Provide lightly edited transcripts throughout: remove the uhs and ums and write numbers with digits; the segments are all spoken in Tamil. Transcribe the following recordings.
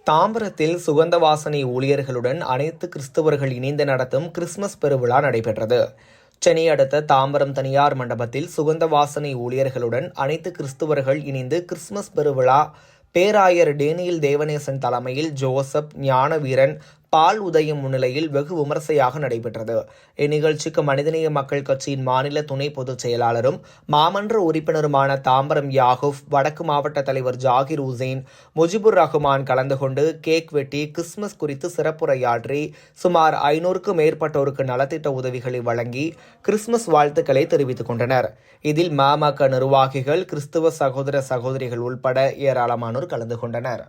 தாம்பரத்தில் சுகந்த வாசனை ஊழியர்களுடன் அனைத்து கிறிஸ்தவர்கள் இணைந்து நடத்தும் கிறிஸ்துமஸ் பெருவிழா நடைபெற்றது. சென்னை அடுத்த தாம்பரம் தனியார் மண்டபத்தில் சுகந்த வாசனை ஊழியர்களுடன் அனைத்து கிறிஸ்தவர்கள் இணைந்து கிறிஸ்துமஸ் பெருவிழா பேராயர் டேனியல் தேவநேசன் தலைமையில் ஜோசப் ஞானவீரன் பால் உதயம் முன்னிலையில் வெகு விமர்சையாக நடைபெற்றது. இந்நிகழ்ச்சிக்கு மனிதநேய மக்கள் கட்சியின் மாநில துணை பொதுச் செயலாளரும் மாமன்ற உறுப்பினருமான தாம்பரம் யாகூப், வடக்கு மாவட்ட தலைவர் ஜாகிர் உசேன், முஜிபுர் ரஹ்மான் கலந்து கொண்டு கேக் வெட்டி கிறிஸ்துமஸ் குறித்து சிறப்புரையாற்றி சுமார் 500க்கும் மேற்பட்டோருக்கு நலத்திட்ட உதவிகளை வழங்கி கிறிஸ்துமஸ் வாழ்த்துக்களை தெரிவித்துக் கொண்டனர். இதில் மாமக நிர்வாகிகள், கிறிஸ்துவ சகோதர சகோதரிகள் உள்பட ஏராளமானோர் கலந்து கொண்டனர்.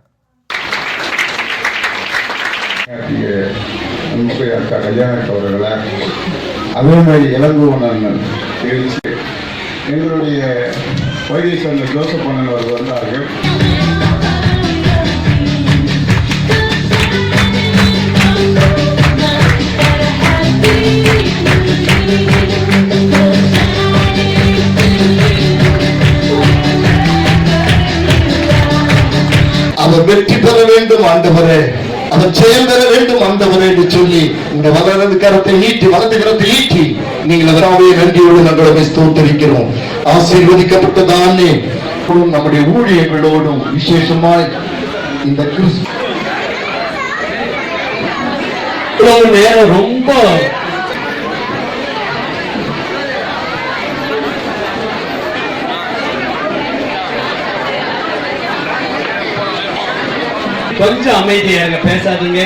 அக்கா கல்யாணம் அவர்களை அதே மாதிரி இளங்குவனன் எழுச்சி எங்களுடைய வைத்திய சேர்ந்த ஜோசப் அண்ணன் அவர்கள் வந்தார்கள். அவர் வெற்றி பெற வேண்டும் ஆண்டவரே, அவர் செயல் பெற வேண்டும் ஆண்டவரே என்று சொல்லி இந்த வலது கரத்தை ஈட்டி நீங்கள் அவராவே நன்றியோடு நாங்கள் ஸ்தோத்திரிக்கிறோம். ஆசீர்வதிக்கப்பட்டதானே நம்முடைய ஊழியர்களோடும் விசேஷமாய் இந்த நேரம் ரொம்ப கொஞ்சம் அமைதியா இருங்க, பேசாதீங்க.